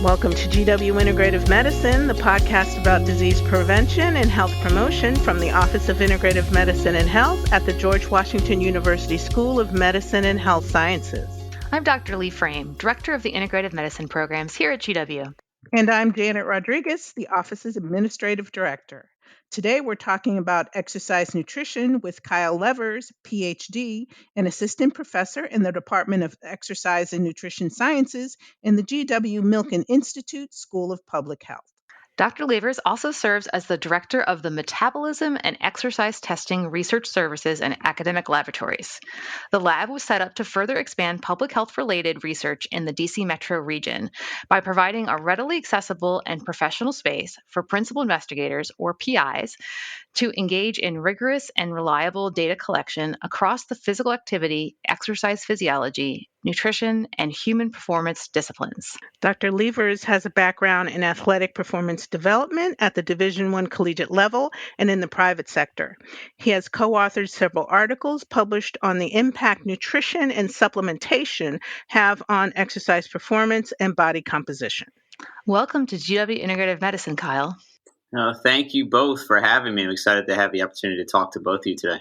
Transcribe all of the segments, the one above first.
Welcome to GW Integrative Medicine, the podcast about disease prevention and health promotion from the Office of Integrative Medicine and Health at the George Washington University School of Medicine and Health Sciences. I'm Dr. Lee Frame, Director of the Integrative Medicine Programs here at GW. And I'm Janet Rodriguez, the office's Administrative Director. Today we're talking about exercise nutrition with Kyle Levers, PhD, an assistant professor in the Department of Exercise and Nutrition Sciences in the GW Milken Institute School of Public Health. Dr. Levers also serves as the Director of the Metabolism and Exercise Testing Research Services and Academic Laboratories. The lab was set up to further expand public health-related research in the DC metro region by providing a readily accessible and professional space for principal investigators, or PIs, to engage in rigorous and reliable data collection across the physical activity, exercise physiology, nutrition, and human performance disciplines. Dr. Levers has a background in athletic performance development at the Division I collegiate level and in the private sector. He has co-authored several articles published on the impact nutrition and supplementation have on exercise performance and body composition. Welcome to GW Integrative Medicine, Kyle. Thank you both for having me. I'm excited to have the opportunity to talk to both of you today.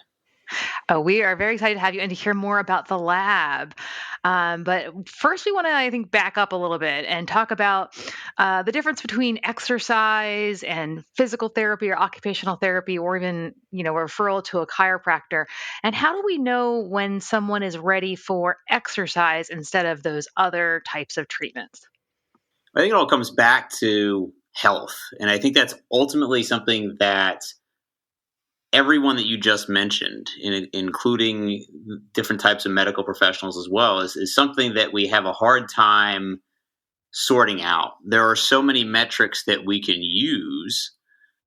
We are very excited to have you and to hear more about the lab. But first, we want to, I think, back up a little bit and talk about the difference between exercise and physical therapy or occupational therapy, or even, a referral to a chiropractor. And how do we know when someone is ready for exercise instead of those other types of treatments? I think it all comes back to health. And I think that's ultimately something that everyone that you just mentioned, including different types of medical professionals as well, is something that we have a hard time sorting out. There are so many metrics that we can use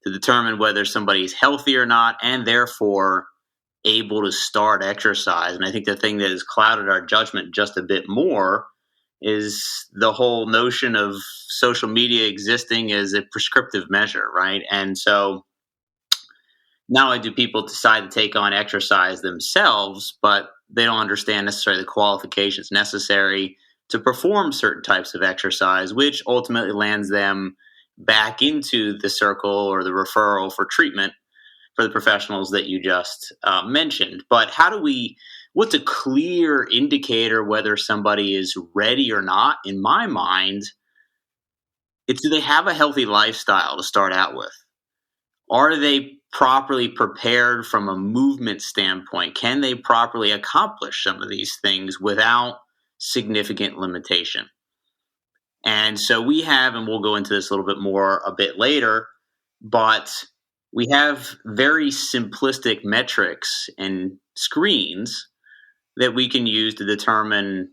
to determine whether somebody's healthy or not, and therefore able to start exercise. And I think the thing that has clouded our judgment just a bit more is the whole notion of social media existing as a prescriptive measure, right? And so not only do people decide to take on exercise themselves, but they don't understand necessarily the qualifications necessary to perform certain types of exercise, which ultimately lands them back into the circle or the referral for treatment for the professionals that you just mentioned. But what's a clear indicator whether somebody is ready or not? In my mind, it's, do they have a healthy lifestyle to start out with? Are they properly prepared from a movement standpoint? Can they properly accomplish some of these things without significant limitation? And so we have, and we'll go into this a little bit more a bit later, but we have very simplistic metrics and screens that we can use to determine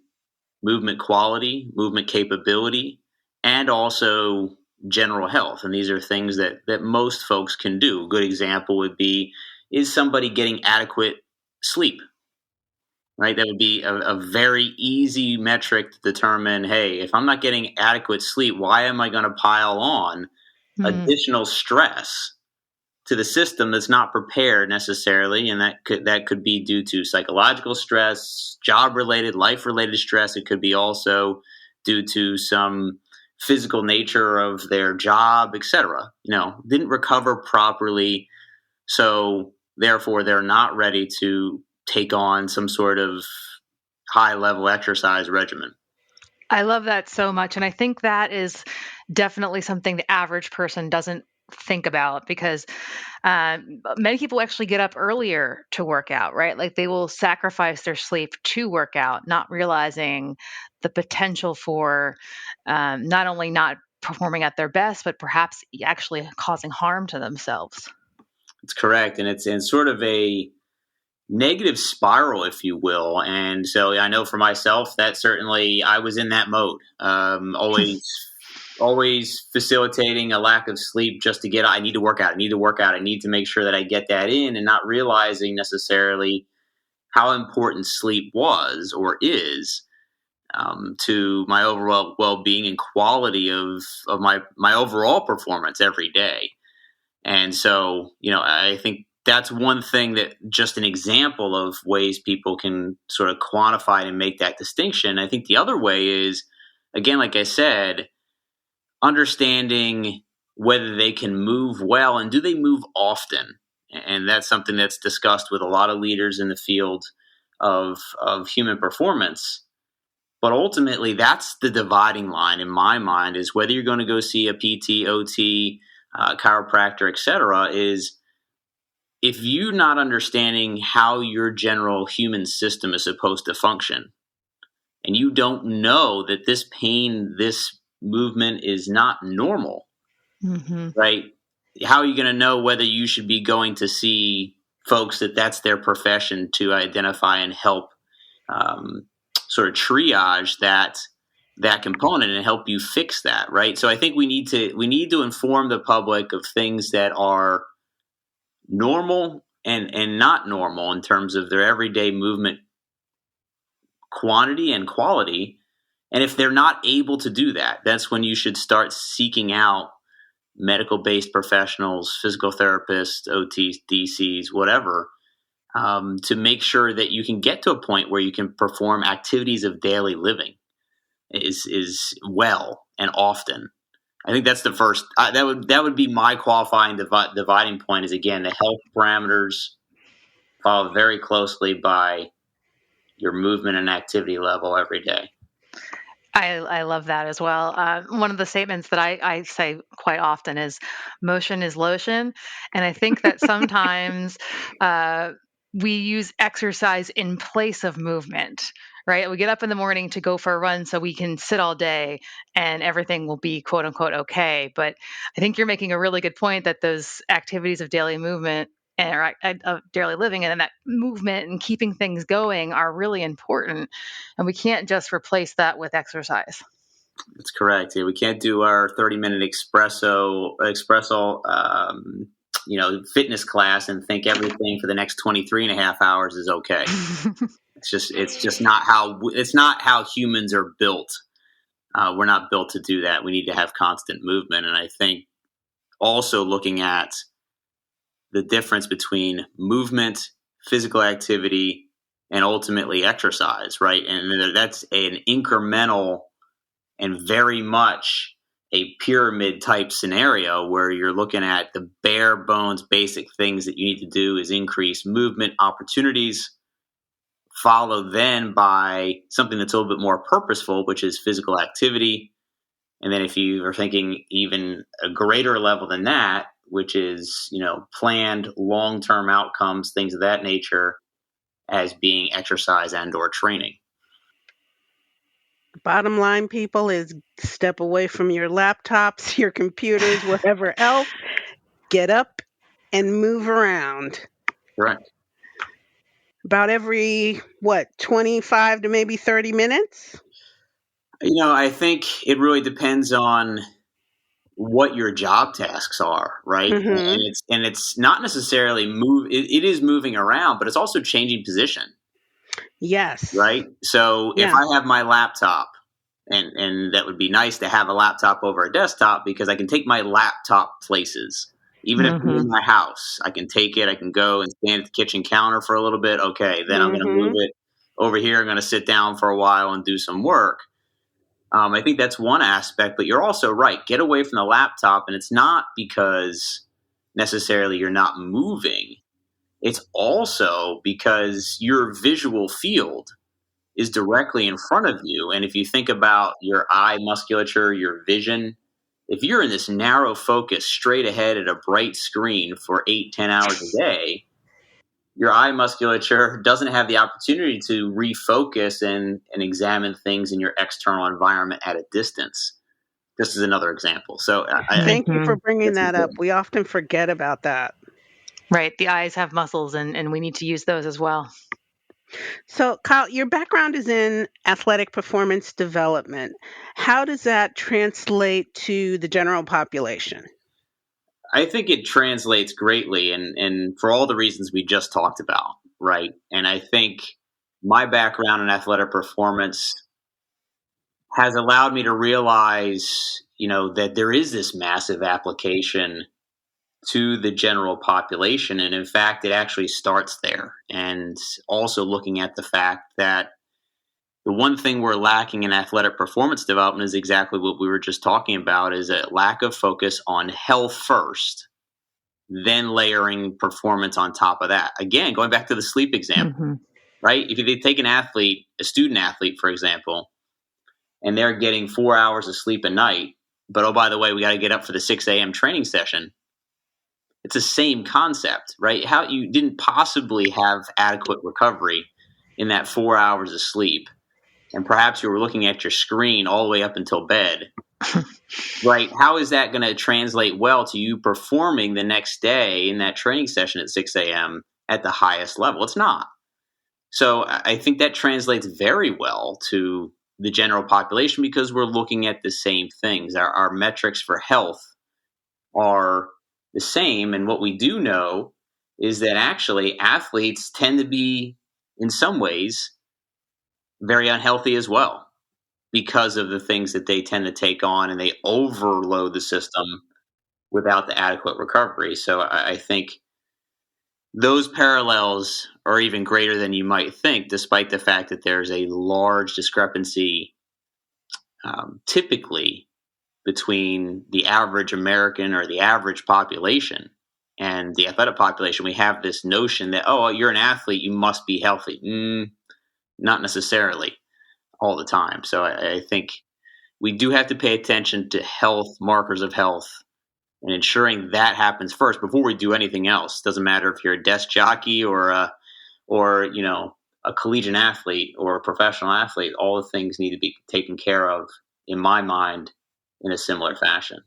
movement quality, movement capability, and also general health. And these are things that most folks can do. A good example would be, is somebody getting adequate sleep? Right? That would be a very easy metric to determine, hey, if I'm not getting adequate sleep, why am I going to pile on additional stress to the system that's not prepared necessarily? And that could be due to psychological stress, job-related, life-related stress. It could be also due to some physical nature of their job, etc. Didn't recover properly, so therefore they're not ready to take on some sort of high-level exercise regimen. I love that so much, and I think that is definitely something the average person doesn't think about, because many people actually get up earlier to work out, right? Like they will sacrifice their sleep to work out, not realizing the potential for not only not performing at their best, but perhaps actually causing harm to themselves. It's correct. And it's in sort of a negative spiral, if you will. And so I know for myself that certainly I was in that mode, always facilitating a lack of sleep just to get, I need to work out, I need to make sure that I get that in, and not realizing necessarily how important sleep was or is to my overall well-being and quality of my overall performance every day. And so, I think that's one thing, that just an example of ways people can sort of quantify and make that distinction. I think the other way is, again, like I said, understanding whether they can move well and do they move often. And that's something that's discussed with a lot of leaders in the field of human performance. But ultimately, that's the dividing line in my mind, is whether you're going to go see a PT, OT, chiropractor, et cetera, is if you're not understanding how your general human system is supposed to function, and you don't know that this pain, this movement is not normal, right? How are you going to know whether you should be going to see folks that's their profession to identify and help sort of triage that component and help you fix that, right? So I think we need to inform the public of things that are normal and not normal in terms of their everyday movement quantity and quality. And if they're not able to do that, that's when you should start seeking out medical-based professionals, physical therapists, OTs, DCs, whatever, to make sure that you can get to a point where you can perform activities of daily living is well and often. I think that's the first. That would be my qualifying dividing point. Is again, the health parameters followed very closely by your movement and activity level every day. I love that as well. One of the statements that I say quite often is motion is lotion. And I think that sometimes we use exercise in place of movement, right? We get up in the morning to go for a run so we can sit all day and everything will be quote unquote okay. But I think you're making a really good point that those activities of daily movement and of daily living and that movement and keeping things going are really important, and we can't just replace that with exercise. That's correct. Yeah, we can't do our 30-minute espresso fitness class and think everything for the next 23 and a half hours is okay. It's just not how humans are built. We're not built to do that. We need to have constant movement. And I think also looking at the difference between movement, physical activity, and ultimately exercise, right? And that's an incremental and very much a pyramid type scenario where you're looking at the bare bones basic things that you need to do is increase movement opportunities, followed then by something that's a little bit more purposeful, which is physical activity. And then if you are thinking even a greater level than that, which is, planned long-term outcomes, things of that nature, as being exercise and or training. Bottom line, people, is step away from your laptops, your computers, whatever else. Get up and move around. Correct. About every, 25 to maybe 30 minutes? I think it really depends on what your job tasks are, right? And it's not necessarily it is moving around, but it's also changing position. Yes. Right? So if I have my laptop, and that would be nice to have a laptop over a desktop because I can take my laptop places. Even if I'm in my house, I can take it, I can go and stand at the kitchen counter for a little bit. Okay, then I'm going to move it over here. I'm going to sit down for a while and do some work. I think that's one aspect, but you're also right. Get away from the laptop, and it's not because necessarily you're not moving. It's also because your visual field is directly in front of you. And if you think about your eye musculature, your vision, if you're in this narrow focus straight ahead at a bright screen for 8-10 hours a day, your eye musculature doesn't have the opportunity to refocus and examine things in your external environment at a distance. This is another example. So thank you for bringing that up. We often forget about that. Right. The eyes have muscles and we need to use those as well. So, Kyle, your background is in athletic performance development. How does that translate to the general population? I think it translates greatly, and for all the reasons we just talked about, right? And I think my background in athletic performance has allowed me to realize, that there is this massive application to the general population. And in fact, it actually starts there. And also looking at the fact that The one thing we're lacking in athletic performance development is exactly what we were just talking about, is a lack of focus on health first, then layering performance on top of that. Again, going back to the sleep example, Mm-hmm. right? If you take an athlete, a student athlete, for example, and they're getting 4 hours of sleep a night, but oh, by the way, we got to get up for the 6 a.m. training session. It's the same concept, right? How you didn't possibly have adequate recovery in that 4 hours of sleep. And perhaps you were looking at your screen all the way up until bed, right? How is that going to translate well to you performing the next day in that training session at 6 a.m. at the highest level? It's not. So I think that translates very well to the general population because we're looking at the same things. Our metrics for health are the same. And what we do know is that actually athletes tend to be, in some ways, very unhealthy as well because of the things that they tend to take on, and they overload the system without the adequate recovery. So I think those parallels are even greater than you might think, despite the fact that there's a large discrepancy typically between the average American or the average population and the athletic population. We have this notion that, oh, you're an athlete, you must be healthy. Not necessarily all the time. So I think we do have to pay attention to health, markers of health, and ensuring that happens first before we do anything else. Doesn't matter if you're a desk jockey or a collegiate athlete or a professional athlete. All the things need to be taken care of, in my mind, in a similar fashion.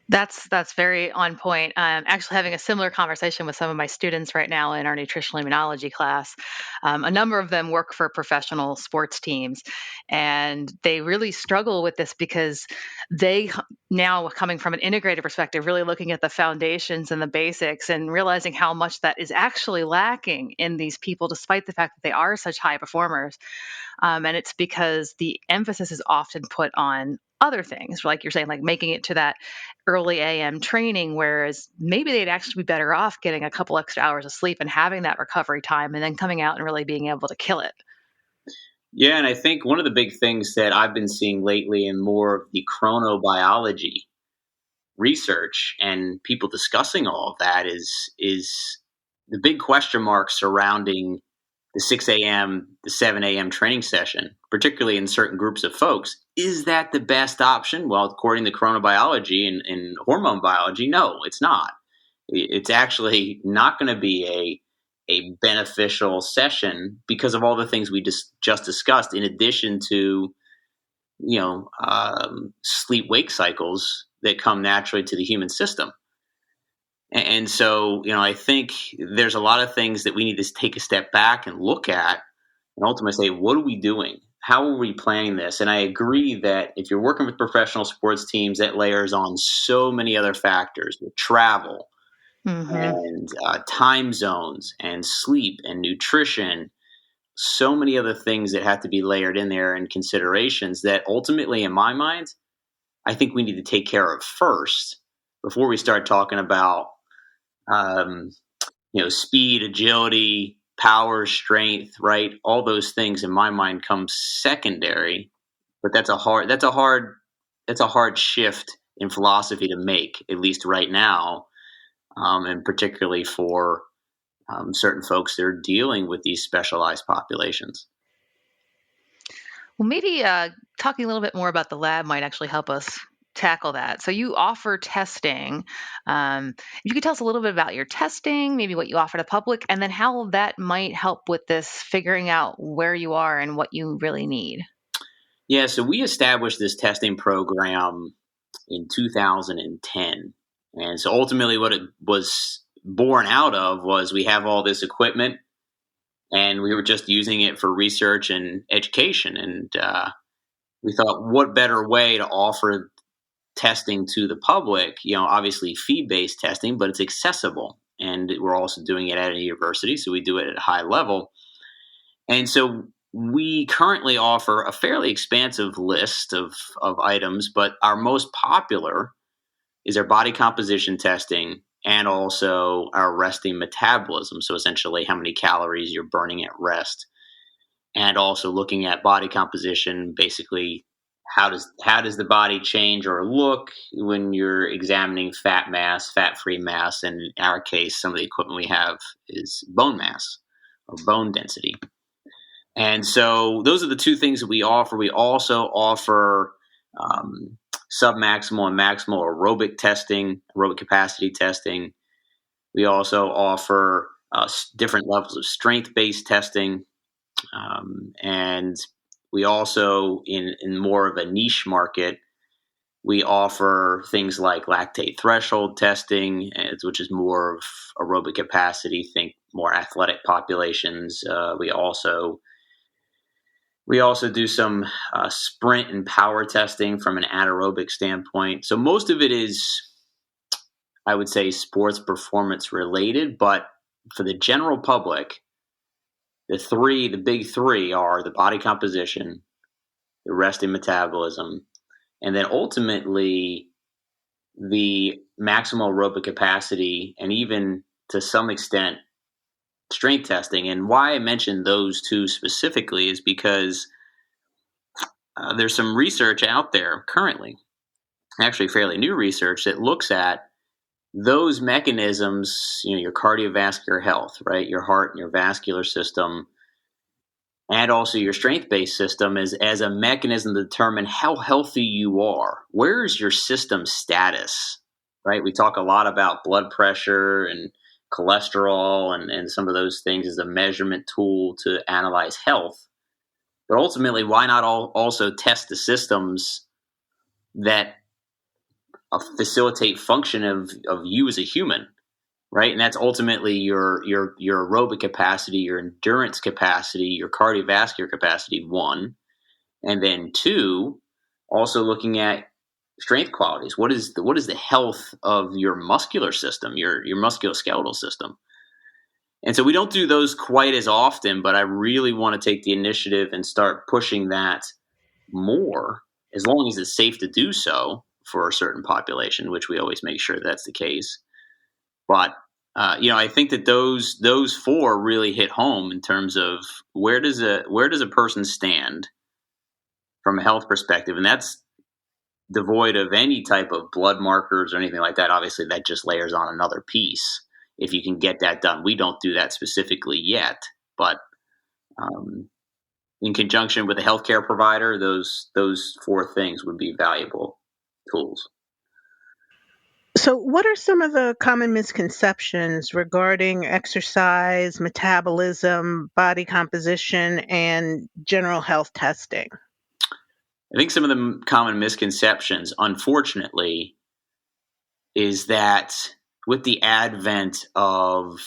That's very on point. I'm actually having a similar conversation with some of my students right now in our nutritional immunology class. A number of them work for professional sports teams, and they really struggle with this because they now, coming from an integrative perspective, really looking at the foundations and the basics and realizing how much that is actually lacking in these people, despite the fact that they are such high performers. And it's because the emphasis is often put on other things, like you're saying, like making it to that early AM training, whereas maybe they'd actually be better off getting a couple extra hours of sleep and having that recovery time and then coming out and really being able to kill it. Yeah, and I think one of the big things that I've been seeing lately in more of the chronobiology research and people discussing all of that is the big question mark surrounding the 6 a.m., the 7 a.m. training session, particularly in certain groups of folks. Is that the best option? Well, according to chronobiology and hormone biology, no, it's not. It's actually not going to be a beneficial session because of all the things we just discussed, in addition to sleep wake cycles that come naturally to the human system. And so, I think there's a lot of things that we need to take a step back and look at and ultimately say, what are we doing? How are we planning this? And I agree that if you're working with professional sports teams, that layers on so many other factors with travel and time zones and sleep and nutrition, so many other things that have to be layered in there and considerations that ultimately, in my mind, I think we need to take care of first before we start talking about speed, agility, power, strength, right? All those things in my mind come secondary, but that's a hard shift in philosophy to make, at least right now, and particularly for certain folks that are dealing with these specialized populations. Well, maybe talking a little bit more about the lab might actually help us tackle that. So you offer testing. If you could tell us a little bit about your testing, maybe what you offer to public, and then how that might help with this figuring out where you are and what you really need. Yeah, so we established this testing program in 2010. And so ultimately what it was born out of was we have all this equipment and we were just using it for research and education. And we thought, what better way to offer testing to the public, obviously fee-based testing, but it's accessible. And we're also doing it at a university, so we do it at a high level. And so we currently offer a fairly expansive list of items, but our most popular is our body composition testing and also our resting metabolism. So essentially how many calories you're burning at rest, and also looking at body composition, basically how does the body change or look when you're examining fat mass, fat-free mass, and in our case, some of the equipment we have is bone mass or bone density. And so those are the two things that we offer. We also offer submaximal and maximal aerobic testing, aerobic capacity testing. We also offer different levels of strength-based testing. And we also, in more of a niche market, we offer things like lactate threshold testing, which is more of aerobic capacity, think more athletic populations. We also do some sprint and power testing from an anaerobic standpoint. So most of it is, I would say, sports performance related, but for the general public, the big three are the body composition, the resting metabolism, and then ultimately the maximal aerobic capacity, and even to some extent strength testing. And why I mentioned those two specifically is because there's some research out there currently, actually fairly new research, that looks at those mechanisms, your cardiovascular health, right? Your heart and your vascular system, and also your strength-based system as a mechanism to determine how healthy you are. Where is your system status, right? We talk a lot about blood pressure and cholesterol and some of those things as a measurement tool to analyze health. But ultimately, why not also test the systems that facilitate function of you as a human, right? And that's ultimately your aerobic capacity, your endurance capacity, your cardiovascular capacity, one. And then two, also looking at strength qualities. What is the health of your muscular system, your musculoskeletal system? And so we don't do those quite as often, but I really want to take the initiative and start pushing that more, as long as it's safe to do so for a certain population, which we always make sure that's the case. But I think that those four really hit home in terms of where does a person stand from a health perspective, and that's devoid of any type of blood markers or anything like that. Obviously, that just layers on another piece if you can get that done. We don't do that specifically yet, but in conjunction with a healthcare provider, those four things would be valuable tools. So, what are some of the common misconceptions regarding exercise, metabolism, body composition, and general health testing? I think some of the common misconceptions, unfortunately, is that with the advent of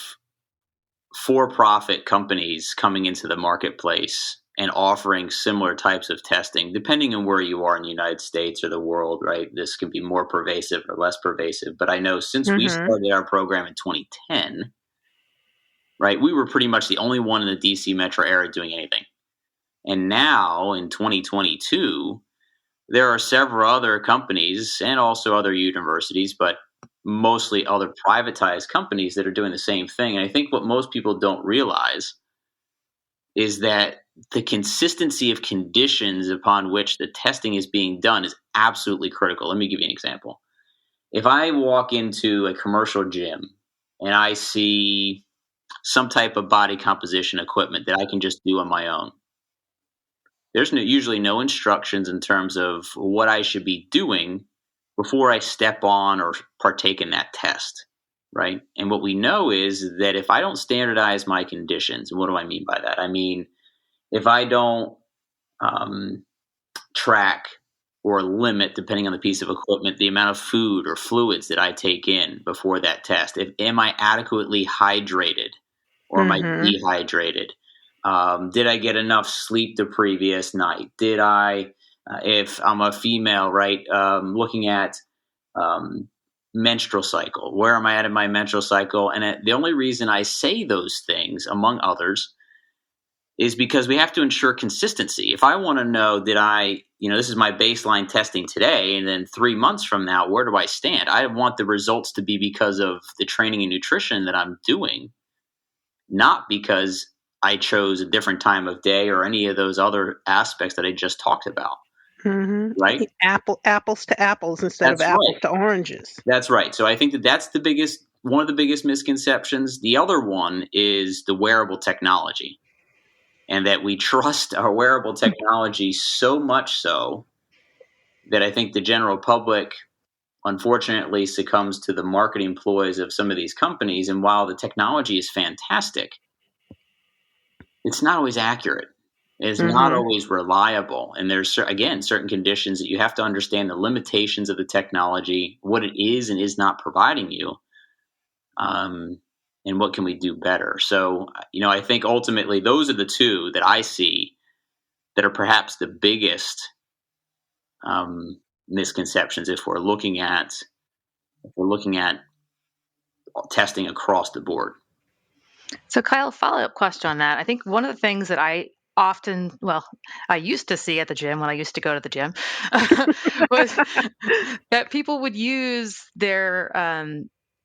for-profit companies coming into the marketplace and offering similar types of testing, depending on where you are in the United States or the world, right? This can be more pervasive or less pervasive. But I know since we started our program in 2010, right, we were pretty much the only one in the DC metro area doing anything. And now in 2022, there are several other companies and also other universities, but mostly other privatized companies that are doing the same thing. And I think what most people don't realize is that the consistency of conditions upon which the testing is being done is absolutely critical. Let me give you an example. If I walk into a commercial gym and I see some type of body composition equipment that I can just do on my own, there's usually no instructions in terms of what I should be doing before I step on or partake in that test, right? And what we know is that if I don't standardize my conditions, and what do I mean by that? I mean, if I don't track or limit, depending on the piece of equipment, the amount of food or fluids that I take in before that test, am I adequately hydrated or am I dehydrated? Did I get enough sleep the previous night? Did I, if I'm a female, right, looking at menstrual cycle, where am I at in my menstrual cycle? And the only reason I say those things, among others, is because we have to ensure consistency. If I want to know this is my baseline testing today, and then 3 months from now, where do I stand? I want the results to be because of the training and nutrition that I'm doing, not because I chose a different time of day or any of those other aspects that I just talked about. Mm-hmm. Right? Apples to apples instead of apples to oranges. That's right. So I think that's one of the biggest misconceptions. The other one is the wearable technology, and that we trust our wearable technology so much so that I think the general public, unfortunately, succumbs to the marketing ploys of some of these companies. And while the technology is fantastic, it's not always accurate. It's not always reliable. And there's, again, certain conditions that you have to understand the limitations of the technology, what it is and is not providing you, and what can we do better. So, I think ultimately those are the two that I see that are perhaps the biggest misconceptions if we're looking at testing across the board. So Kyle, follow-up question on that. I think one of the things that I used to see at the gym when I used to go to the gym was that people would use their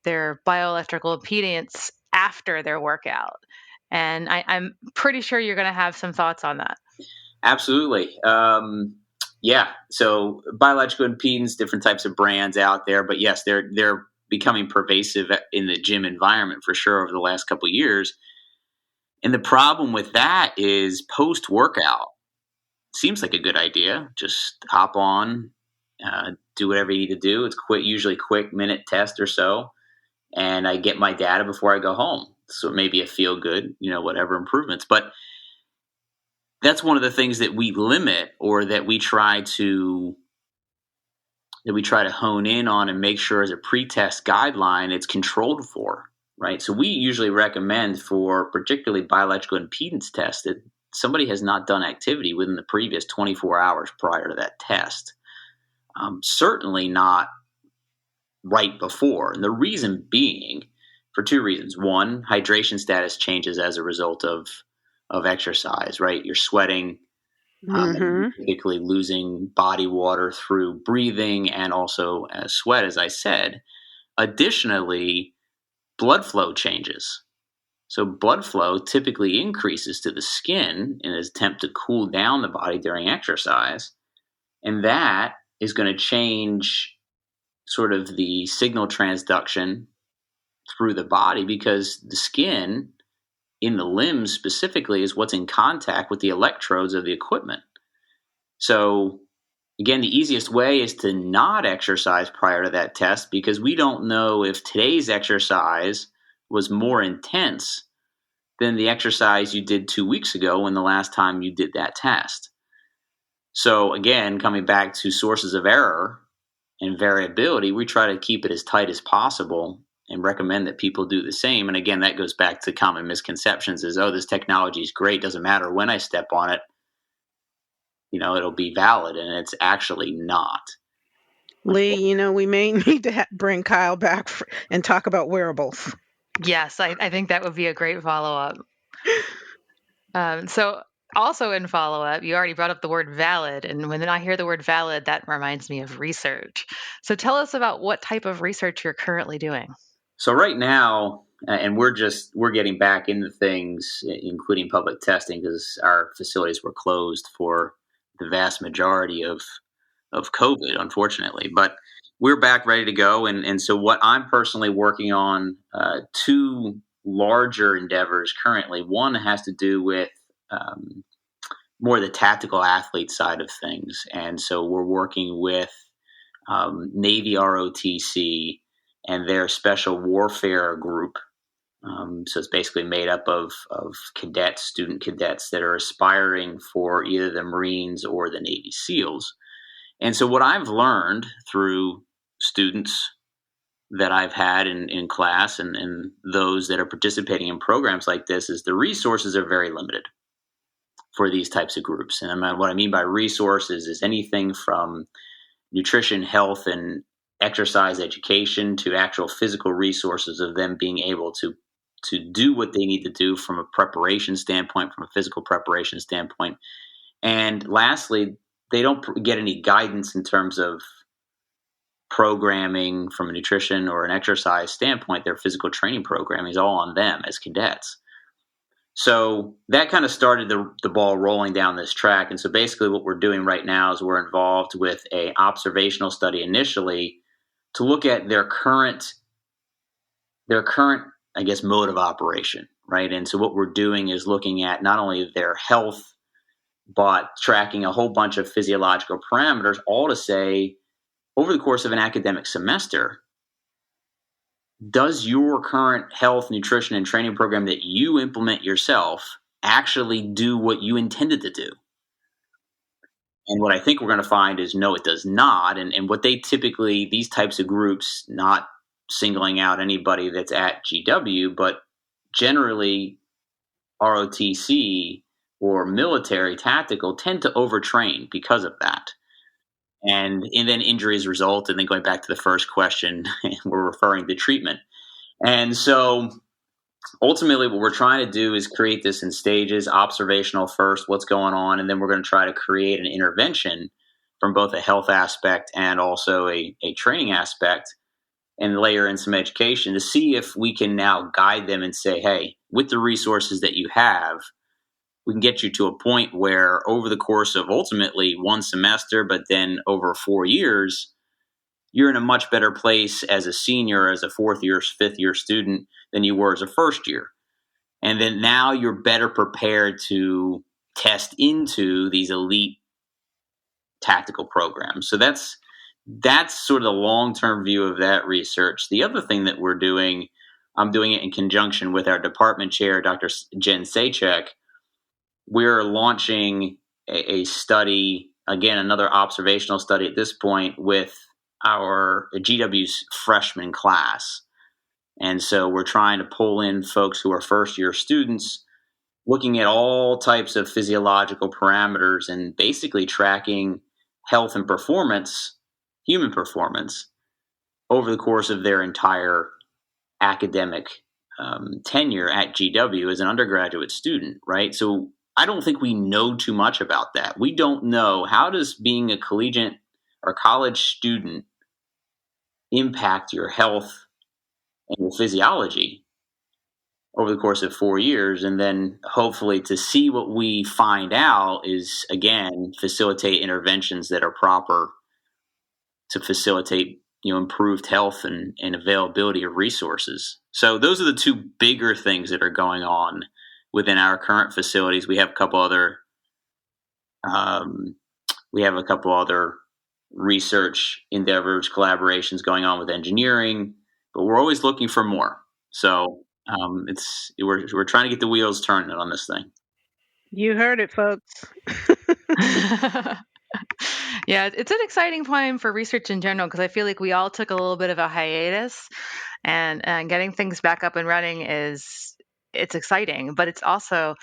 bioelectrical impedance after their workout. And I'm pretty sure you're going to have some thoughts on that. Absolutely. Yeah. So biological impedance, different types of brands out there, but yes, they're becoming pervasive in the gym environment for sure over the last couple of years. And the problem with that is post-workout seems like a good idea. Just hop on, do whatever you need to do. It's usually quick minute test or so. And I get my data before I go home. So maybe a feel good, whatever improvements. But that's one of the things that we limit, or that we try to hone in on and make sure as a pre-test guideline it's controlled for, right? So we usually recommend for particularly biological impedance tests that somebody has not done activity within the previous 24 hours prior to that test. Certainly not right before. And the reason being for two reasons. One, hydration status changes as a result of exercise, right? You're sweating, typically losing body water through breathing and also sweat, as I said. Additionally, blood flow changes. So blood flow typically increases to the skin in an attempt to cool down the body during exercise. And that is going to change sort of the signal transduction through the body, because the skin in the limbs specifically is what's in contact with the electrodes of the equipment. So again, the easiest way is to not exercise prior to that test, because we don't know if today's exercise was more intense than the exercise you did 2 weeks ago when the last time you did that test. So again, coming back to sources of error and variability, we try to keep it as tight as possible and recommend that people do the same. And again, that goes back to common misconceptions is, this technology is great. Doesn't matter when I step on it, it'll be valid. And it's actually not. Lee, we may need to bring Kyle back and talk about wearables. Yes, I think that would be a great follow-up. So also in follow-up, you already brought up the word valid. And when I hear the word valid, that reminds me of research. So tell us about what type of research you're currently doing. So right now, and we're getting back into things, including public testing, because our facilities were closed for the vast majority of COVID, unfortunately. But we're back ready to go. And so what I'm personally working on, two larger endeavors currently. One has to do with more the tactical athlete side of things. And so we're working with Navy ROTC and their special warfare group. So it's basically made up of cadets, student cadets that are aspiring for either the Marines or the Navy SEALs. And so what I've learned through students that I've had in class and those that are participating in programs like this is the resources are very limited for these types of groups. And what I mean by resources is anything from nutrition, health, and exercise education to actual physical resources of them being able to to do what they need to do from a preparation standpoint, from a physical preparation standpoint. And lastly, they don't get any guidance in terms of programming from a nutrition or an exercise standpoint. Their physical training programming is all on them as cadets. So that kind of started the ball rolling down this track. And so basically what we're doing right now is we're involved with a observational study initially to look at their current, I guess, mode of operation, right? And so what we're doing is looking at not only their health, but tracking a whole bunch of physiological parameters, all to say, over the course of an academic semester, does your current health, nutrition, and training program that you implement yourself actually do what you intended to do? And what I think we're going to find is no, it does not. And what they typically, these types of groups, not singling out anybody that's at GW, but generally ROTC or military tactical tend to overtrain because of that. And then injuries result. And then going back to the first question, we're referring to treatment. And so ultimately what we're trying to do is create this in stages, observational first, what's going on. And then we're going to try to create an intervention from both a health aspect and also a training aspect, and layer in some education to see if we can now guide them and say, hey, with the resources that you have, we can get you to a point where over the course of ultimately one semester, but then over 4 years, you're in a much better place as a senior, as a fourth year, fifth year student than you were as a first year. And then now you're better prepared to test into these elite tactical programs. So that's sort of the long-term view of that research. The other thing that we're doing, I'm doing it in conjunction with our department chair, Dr. Jen Sachek. We're launching a study, again, another observational study at this point with our GW's freshman class. And so we're trying to pull in folks who are first-year students, looking at all types of physiological parameters and basically tracking health and performance, human performance, over the course of their entire academic tenure at GW as an undergraduate student, right? So I don't think we know too much about that. We don't know, how does being a collegiate or college student impact your health and your physiology over the course of 4 years. And then hopefully to see what we find out is, again, facilitate interventions that are proper to facilitate, improved health and availability of resources. So those are the two bigger things that are going on within our current facilities. We have a couple other research endeavors, collaborations going on with engineering, but we're always looking for more. So we're trying to get the wheels turning on this thing. You heard it, folks. Yeah, it's an exciting time for research in general, because I feel like we all took a little bit of a hiatus, and getting things back up and running it's exciting, but it's also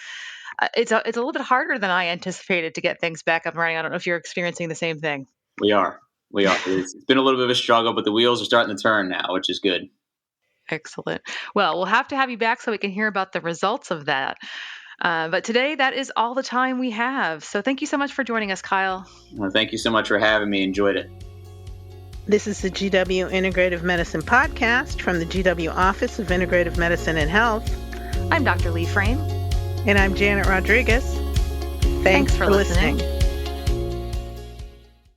it's a little bit harder than I anticipated to get things back up and running. I don't know if you're experiencing the same thing. We are. It's been a little bit of a struggle, but the wheels are starting to turn now, which is good. Excellent. Well, we'll have to have you back so we can hear about the results of that. But today, that is all the time we have. So thank you so much for joining us, Kyle. Well, thank you so much for having me. Enjoyed it. This is the GW Integrative Medicine Podcast from the GW Office of Integrative Medicine and Health. I'm Dr. Lee Frame. And I'm Janet Rodriguez. Thanks for listening.